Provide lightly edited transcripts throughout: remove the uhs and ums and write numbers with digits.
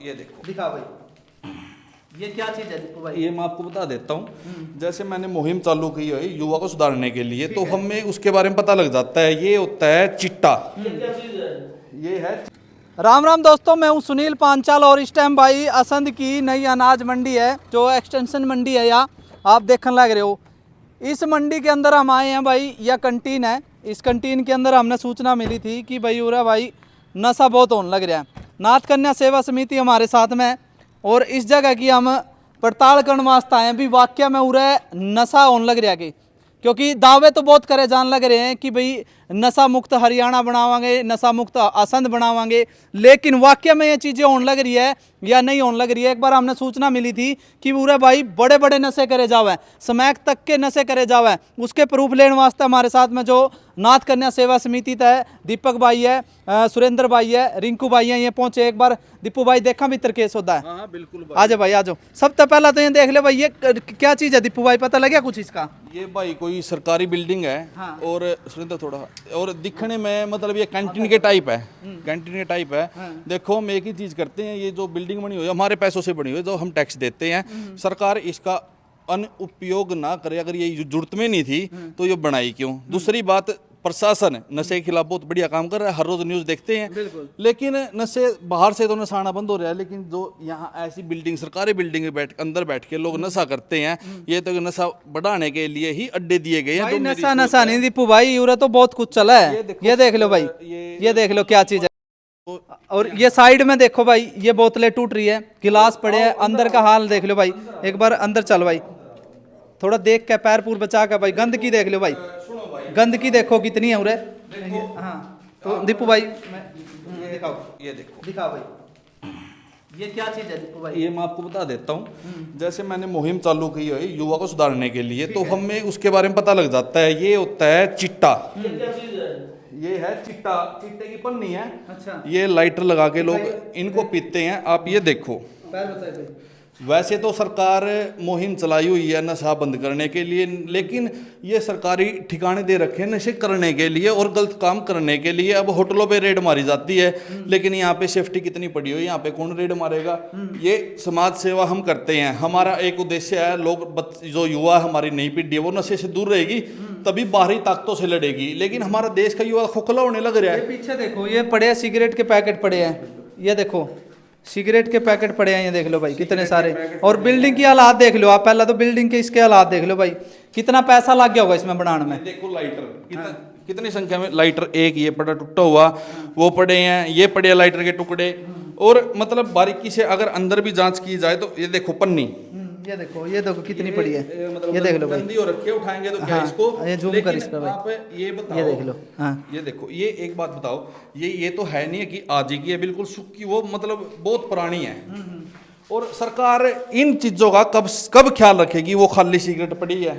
ये देखो, दिखा भाई, ये क्या चीज है दीपू भाई? ये मैं आपको बता देता हूँ। जैसे मैंने मुहिम चालू की है युवा को सुधारने के लिए, तो हमें उसके बारे में पता लग जाता है। ये होता है चिट्टा। ये है राम राम दोस्तों, मैं हूं सुनील पांचाल और इस टाइम भाई असंध की नई अनाज मंडी है, जो एक्सटेंशन मंडी है। यहाँ आप देखने लग रहे हो, इस मंडी के अंदर हम आए हैं भाई। यह कंटीन है। इस कंटीन के अंदर हमने सूचना मिली थी कि भाई उरा भाई नशा बहुत होने लग रहा है। नाथ कन्या सेवा समिति हमारे साथ में है और इस जगह की हम पड़ताल करने वास्ते आए हैं भी वाकया में उरा नशा होने लग रहा है। क्योंकि दावे तो बहुत करे जान लग रहे हैं कि भाई नशा मुक्त हरियाणा बनावांगे, नशा मुक्त असंध बनावांगे, लेकिन वाकई में ये चीज़ें होने लग रही है या नहीं होने लग रही है। एक बार हमने सूचना मिली थी कि पूरा भाई बड़े बड़े नशे करे जावे, स्मैक तक के नशे करे जावे। उसके प्रूफ लेने वास्ते हमारे साथ में जो नाथ कन्या सेवा समिति है, दीपक भाई है, सुरेंद्र भाई है, रिंकू भाई है, ये पहुंचे। एक बार दीपू भाई देखा भीतर केस होता है। हाँ बिल्कुल आ जाओ भाई, आ जाओ। सबसे पहला तो ये देख ले भाई, ये क्या चीज़ है दीपू भाई, पता लगे कुछ इसका? ये भाई कोई सरकारी बिल्डिंग है। हाँ। और सुनिए थोड़ा, और दिखने में मतलब ये कैंटीन के टाइप है। कैंटीन के टाइप है। हाँ। देखो हम एक ही चीज करते हैं, ये जो बिल्डिंग बनी हुई है हमारे पैसों से बनी हुई है, जो हम टैक्स देते हैं। सरकार इसका अनुपयोग ना करे। अगर ये जरूरत में नहीं थी तो ये बनाई क्यों? दूसरी बात, प्रशासन नशे के खिलाफ बहुत बढ़िया काम कर रहा है। हर रोज न्यूज देखते हैं। बिल्कुल। लेकिन नशे बाहर से तो नशा आना बंद हो रहा है, लेकिन जो यहाँ ऐसी बिल्डिंग, सरकारी बिल्डिंग में अंदर बैठ के लोग नशा करते हैं, ये तो नशा बढ़ाने के लिए ही अड्डे दिए गए हैं। भाई जो मेरी नशा सोच नशा है। नहीं दीपू भाई, यूरा तो बहुत कुछ चला है। ये देख लो भाई, ये देख लो क्या चीज है। और ये साइड में देखो भाई, ये बोतलें टूट रही है, गिलास पड़े हैं, अंदर का हाल देख लो भाई। एक बार अंदर चल भाई, थोड़ा देख के पैर पूर बचा के भाई। गंदगी देख लो भाई, गंदगी देखो कितनी है उरे। हाँ तो दीपू भाई दिखाओ, ये देखो, दिखाओ भाई, ये क्या चीज है दीपू भाई? ये मैं आपको बता देता हूँ। जैसे मैंने मुहिम चालू की है युवा को सुधारने के लिए, तो हमें उसके बारे में पता लग जाता है। ये होता है चिट्टा। ये है चिट्टा, चिट्टे की पन्नी है। अच्छा, ये लाइटर लगा के लोग इनको पीते हैं। आप ये देखो, पैर बताए भाई। वैसे तो सरकार मुहिम चलाई हुई है नशा बंद करने के लिए, लेकिन ये सरकारी ठिकाने दे रखे हैं नशे करने के लिए और गलत काम करने के लिए। अब होटलों पे रेड मारी जाती है, लेकिन यहाँ पे सेफ्टी कितनी पड़ी हुई है, यहाँ पे कौन रेड मारेगा? ये समाज सेवा हम करते हैं। हमारा एक उद्देश्य है, लोग जो युवा हमारी नई पीढ़ी है वो नशे से दूर रहेगी, तभी बाहरी ताकतों से लड़ेगी। लेकिन हमारा देश का युवा खोखला होने लग रहा ये है। पीछे देखो, ये पड़े हैं सिगरेट के पैकेट पड़े हैं। ये देखो सिगरेट के पैकेट पड़े हैं, ये देख लो भाई कितने सारे। और बिल्डिंग की हालात देख लो आप, पहला तो बिल्डिंग के इसके हालात देख लो भाई, कितना पैसा लग गया होगा इसमें बनाने में। देखो लाइटर कितनी संख्या में लाइटर, एक ये पड़ा टूटा हुआ, वो पड़े हैं, ये पड़े हैं लाइटर के टुकड़े। और मतलब बारीकी से अगर अंदर भी जांच की जाए तो ये देखो पन्नी, ये देखो कितनी पड़ी है। मतलब ये देख लो भाई, गंदी हो रखी है, उठाएंगे तो क्या हाँ, इसको? ये जूम कर इस पे भाई। आप ये बताओ, ये देख लो। हाँ ये देखो, ये एक बात बताओ, ये तो है नहीं है कि आज ही की है, बिल्कुल सूखी, वो मतलब बहुत पुरानी है। और सरकार इन चीजों का कब ख्याल रखेगी? वो खाली सिगरेट पड़ी है,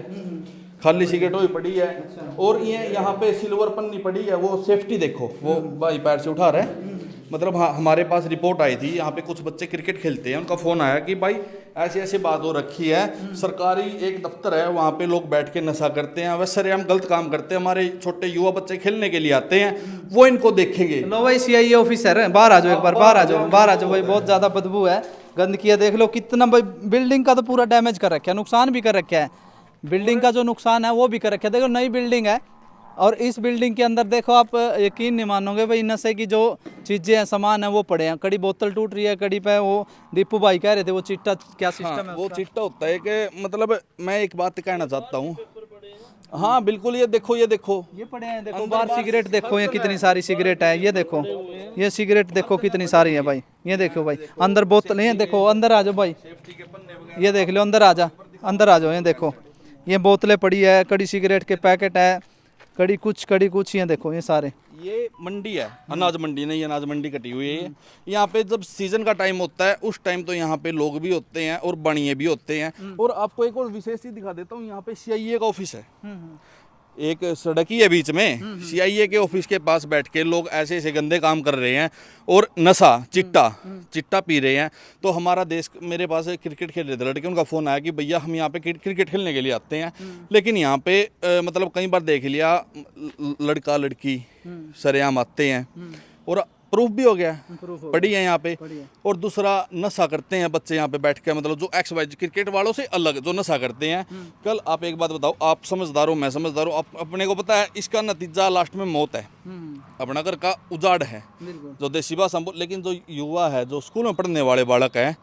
खाली सिगरेट हुई पड़ी है। और ये यहाँ पे सिल्वर पन्नी पड़ी है, वो सेफ्टी देखो, वो भाई पैर से उठा रहे हैं। मतलब हाँ, हमारे पास रिपोर्ट आई थी, यहाँ पे कुछ बच्चे क्रिकेट खेलते हैं, उनका फोन आया कि भाई ऐसी ऐसी बात हो रखी है, सरकारी एक दफ्तर है, वहाँ पे लोग बैठ के नशा करते हैं, वैसे हम गलत काम करते हैं, हमारे छोटे युवा बच्चे खेलने के लिए आते हैं, वो इनको देखेंगे। लो भाई, सीआईए ऑफिसर है, बाहर आ जाओ एक बार, बाहर आ जाओ, बाहर आ जाओ भाई। बहुत ज्यादा बदबू है, गंदगी है, देख लो कितना भाई। बिल्डिंग का तो पूरा डैमेज कर रखा है, नुकसान भी कर रखा है। बिल्डिंग का जो नुकसान है वो भी कर रखा है। देखो नई बिल्डिंग है, और इस बिल्डिंग के अंदर देखो, आप यकीन नहीं मानोगे भाई, नशे की जो चीजें हैं, सामान है, वो पड़े हैं। कड़ी बोतल टूट रही है, कड़ी पे वो दीपू भाई कह रहे थे वो चिट्टा क्या सिस्टम है वो उसका? चिट्टा होता है कि मतलब मैं एक बात कहना चाहता हूँ। हाँ बिल्कुल, ये देखो, ये देखो, ये पड़े हैं, देखो बाहर सिगरेट देखो, ये कितनी सारी सिगरेट है। ये देखो, ये सिगरेट देखो कितनी सारी है भाई। ये देखो भाई, अंदर बोतल, ये देखो, अंदर आ जाओ भाई, ये देख लो, अंदर आ जा, अंदर आ जाओ। ये देखो, ये बोतलें पड़ी है, कड़ी सिगरेट के पैकेट है, कड़ी कुछ, ये देखो ये सारे। ये मंडी है, अनाज मंडी नहीं, अनाज मंडी कटी हुई है। यहाँ पे जब सीजन का टाइम होता है, उस टाइम तो यहाँ पे लोग भी होते हैं और बनिए भी होते हैं। और आपको एक और विशेष चीज दिखा देता हूँ, यहाँ पे सीआईए का ऑफिस है। एक सड़क ही है बीच में, सीआईए के ऑफिस के पास बैठ के लोग ऐसे ऐसे गंदे काम कर रहे हैं और नशा चिट्टा पी रहे हैं। तो हमारा देश, मेरे पास क्रिकेट खेल रहे थे लड़के, उनका फ़ोन आया कि भैया हम यहाँ पे क्रिकेट खेलने के लिए आते हैं, लेकिन यहाँ पे मतलब कई बार देख लिया लड़का लड़की सरेआम आते हैं। और प्रूफ भी हो गया Proof हो पड़ी है यहाँ पे। बढ़िया। और दूसरा नशा करते हैं बच्चे यहाँ पे बैठ के, मतलब जो एक्स वाई क्रिकेट वालों से अलग जो नशा करते हैं। कल आप एक बात बताओ, आप समझदार हो मैं समझदार हूँ, अपने को पता है इसका नतीजा लास्ट में मौत है, अपना घर का उजाड़ है, बिल्कुल जो देसी भाषा में लेकिन जो युवा है, जो स्कूल में पढ़ने वाले बालक हैं,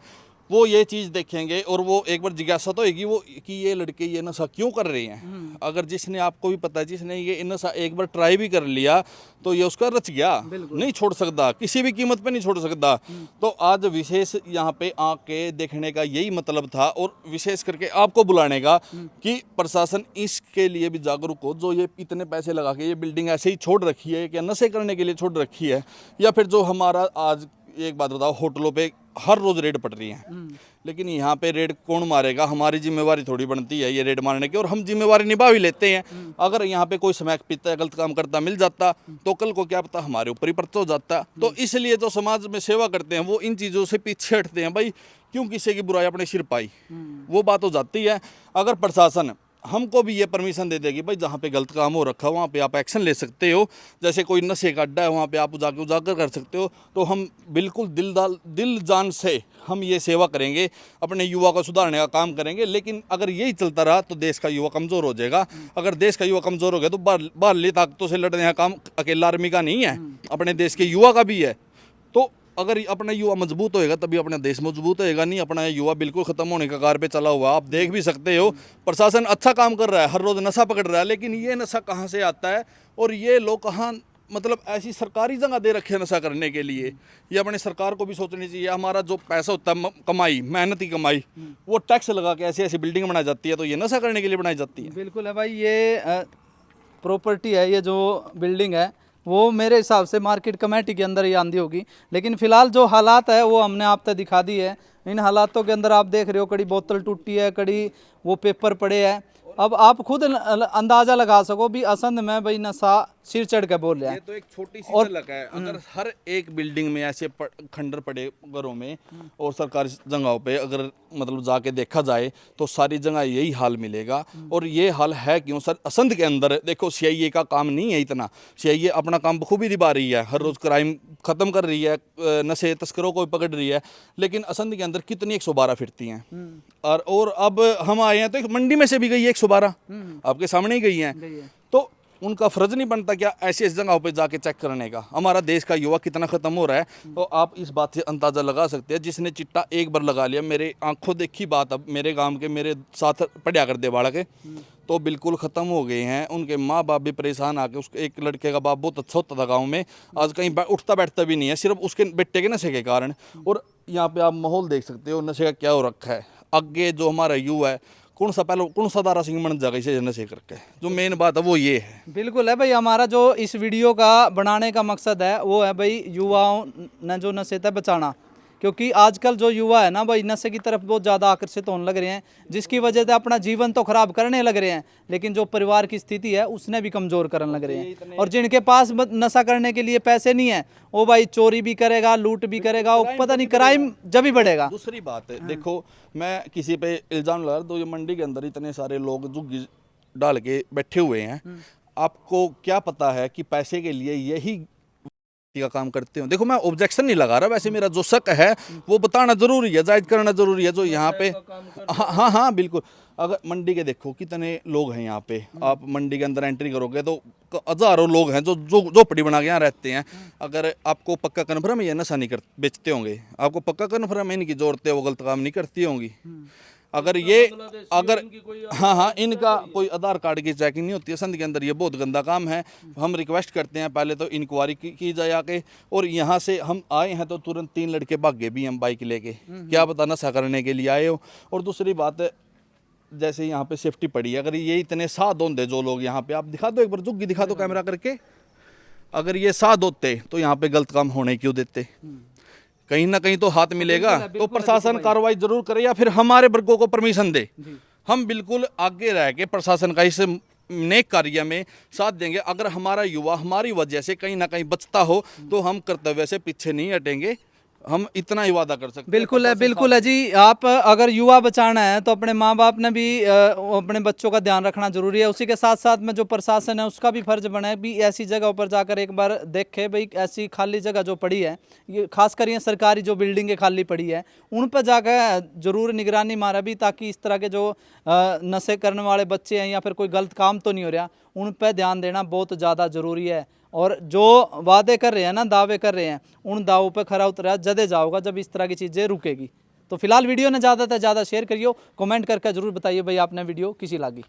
वो ये चीज़ देखेंगे और वो एक बार जिज्ञासा तो होगी वो कि ये लड़के ये नशा क्यों कर रहे हैं। अगर जिसने, आपको भी पता है, जिसने ये नशा एक बार ट्राई भी कर लिया तो ये उसका रच गया, नहीं छोड़ सकता, किसी भी कीमत पे नहीं छोड़ सकता। तो आज विशेष यहाँ पे आके देखने का यही मतलब था, और विशेष करके आपको बुलाने का कि प्रशासन इसके लिए भी जागरूक हो, जो ये इतने पैसे लगा के ये बिल्डिंग ऐसे ही छोड़ रखी है, क्या नशे करने के लिए छोड़ रखी है, या फिर जो हमारा आज एक बात बताओ, होटलों पे हर रोज रेड पड़ रही है, लेकिन यहाँ पे रेड कौन मारेगा, हमारी जिम्मेवारी थोड़ी बनती है ये रेड मारने की, और हम जिम्मेवारी निभा भी लेते हैं। अगर यहाँ पे कोई स्मैक पीता है, गलत काम करता मिल जाता, तो कल को क्या पता हमारे ऊपर ही पर्चा हो जाता। तो इसलिए जो समाज में सेवा करते हैं वो इन चीज़ों से पीछे हटते हैं, भाई क्यों किसी की बुराई अपने सिर पाई, वो बात हो जाती है। अगर प्रशासन हमको भी ये परमिशन दे देगी, भाई जहाँ पे गलत काम हो रखा है वहाँ पे आप एक्शन ले सकते हो, जैसे कोई नशे का अड्डा है वहाँ पे आप जाके उजागर कर सकते हो, तो हम बिल्कुल दिल जान से हम ये सेवा करेंगे, अपने युवा को सुधारने का काम करेंगे। लेकिन अगर यही चलता रहा तो देश का युवा कमज़ोर हो जाएगा। अगर देश का युवा कमज़ोर हो गया तो बाहरली ताकतों से लड़ने का काम अकेला आर्मी का नहीं है, अपने देश के युवा का भी है। तो अगर अपना युवा मजबूत होएगा तभी अपना देश मजबूत होएगा, नहीं अपना युवा बिल्कुल खत्म होने का कार पे चला हुआ। आप देख भी सकते हो प्रशासन अच्छा काम कर रहा है, हर रोज नशा पकड़ रहा है, लेकिन ये नशा कहाँ से आता है और ये लोग कहाँ, मतलब ऐसी सरकारी जगह दे रखे हैं नशा करने के लिए। ये अपने सरकार को भी सोचनी चाहिए। हमारा जो पैसा होता है कमाई, मेहनत की कमाई, वो टैक्स लगा के ऐसी ऐसी बिल्डिंग बनाई जाती है, तो ये नशा करने के लिए बनाई जाती है। बिल्कुल है भाई। ये प्रॉपर्टी है, ये जो बिल्डिंग है वो मेरे हिसाब से मार्केट कमेटी के अंदर ही आंदी होगी, लेकिन फिलहाल जो हालात है वो हमने आप तक दिखा दी है। इन हालातों के अंदर आप देख रहे हो, कड़ी बोतल टूटी है, कड़ी वो पेपर पड़े हैं। अब आप खुद अंदाजा लगा सको भी असंध में भाई नशा सिर चढ़ के बोल रहा है। ये तो एक छोटी सी झलक है। अगर हर एक बिल्डिंग में ऐसे खंडर पड़े घरों में और सरकारी जगहों पे अगर मतलब जाके देखा जाए तो सारी जगह यही हाल मिलेगा। और ये हाल है क्यों सर? असंध के अंदर देखो सीआईए का काम नहीं है इतना, सीआईए अपना काम बखूबी निभा रही है, हर रोज क्राइम खत्म कर रही है, नशे तस्करों को पकड़ रही है, लेकिन असंध के अंदर कितनी 112 फिरती हैं। और अब हम आए हैं तो एक मंडी में से भी गई है 112, आपके सामने ही गई हैं। तो उनका फर्ज नहीं बनता क्या ऐसी ऐसी जगहों पे जाके चेक करने का? हमारा देश का युवा कितना खत्म हो रहा है, तो आप इस बात से अंदाजा लगा सकते हैं। जिसने चिट्टा एक बार लगा लिया, मेरे आंखों देखी बात, अब मेरे गांव के मेरे साथ पढ़िया कर दे बालक तो बिल्कुल ख़त्म हो गए हैं। उनके माँ बाप भी परेशान आके, उसके एक लड़के का बाप बहुत अच्छा होता था गाँव में, आज कहीं उठता बैठता भी नहीं है, सिर्फ उसके बेटे के नशे के कारण। और यहाँ पे आप माहौल देख सकते हो नशे का क्या हो रखा है। आगे जो हमारा युवा है कौन सा दारा सिंह बन जाएगा इसे नशे करके, जो मेन बात है वो ये है। बिल्कुल है भाई। हमारा जो इस वीडियो का बनाने का मकसद है वो है भाई युवाओं ने जो नशे से बचाना, क्योंकि आजकल जो युवा है ना भाई नशे की तरफ बहुत ज़्यादा आकर्षित होने लग रहे हैं, जिसकी वजह से अपना जीवन तो खराब करने लग रहे हैं, लेकिन जो परिवार की स्थिति है उसने भी कमज़ोर करने लग रहे हैं। और जिनके पास नशा करने के लिए पैसे नहीं है वो भाई चोरी भी करेगा, लूट भी करेगा, वो पता नहीं क्राइम जब भी बढ़ेगा। दूसरी बात है, देखो मैं किसी पे इल्ज़ाम लगा तो ये मंडी के अंदर इतने सारे लोग झुग्गी डाल के बैठे हुए हैं, आपको क्या पता है कि पैसे के लिए यही का काम करते हो? देखो मैं ऑब्जेक्शन नहीं लगा रहा, वैसे मेरा जो शक है वो बताना जरूरी है, जायज करना जरूरी है। जो यहाँ पे हाँ बिल्कुल, अगर मंडी के देखो कितने लोग हैं यहाँ पे, आप मंडी के अंदर एंट्री करोगे तो हजारों लोग हैं जो झोपड़ी बना के यहाँ रहते हैं। अगर आपको पक्का कन्फर्म है ये नशा नहीं बेचते होंगे, आपको पक्का कन्फर्म है इनकी जो औरतें वो गलत काम नहीं करती होंगी। अगर हाँ इनका कोई आधार कार्ड की चेकिंग नहीं होती है संध के अंदर, ये बहुत गंदा काम है। हम रिक्वेस्ट करते हैं पहले तो इंक्वायरी की जाए आके, और यहाँ से हम आए हैं तो तुरंत 3 लड़के भागे भी हम बाइक लेके, क्या पता नशा करने के लिए आए हो। और दूसरी बात, जैसे यहाँ पे सेफ्टी पड़ी है, अगर ये इतने साध होते जो लोग यहाँ पे, आप दिखा दो एक बार झुग्गी दिखा दो कैमरा करके, अगर ये साध होते तो यहाँ पे गलत काम होने क्यों देते? कहीं ना कहीं तो हाथ मिलेगा। तो प्रशासन कार्रवाई जरूर करे या फिर हमारे वर्गों को परमिशन दे, हम बिल्कुल आगे रह के प्रशासन का इस नेक कार्य में साथ देंगे। अगर हमारा युवा हमारी वजह से कहीं ना कहीं बचता हो तो हम कर्तव्य से पीछे नहीं हटेंगे। हम इतना ही वादा कर सकते हैं। बिल्कुल है, 50 बिल्कुल है जी। आप अगर युवा बचाना है तो अपने माँ बाप ने भी अपने बच्चों का ध्यान रखना जरूरी है। उसी के साथ साथ में जो प्रशासन है उसका भी फर्ज बना है भी ऐसी जगह पर जाकर एक बार देखे भाई ऐसी खाली जगह जो पड़ी है, ये खासकर ये सरकारी जो बिल्डिंगें खाली पड़ी है उन पर जाकर जरूर निगरानी मारा भी, ताकि इस तरह के जो नशे करने वाले बच्चे हैं या फिर कोई गलत काम तो नहीं हो रहा, उन पर ध्यान देना बहुत ज़्यादा ज़रूरी है। और जो वादे कर रहे हैं ना, दावे कर रहे हैं, उन दावों पे खरा उतरा जदे जाओगा जब इस तरह की चीज़ें रुकेगी। तो फिलहाल वीडियो ने ज़्यादा से ज़्यादा शेयर करियो, कमेंट करके जरूर बताइए भाई आपने वीडियो किसी लगी।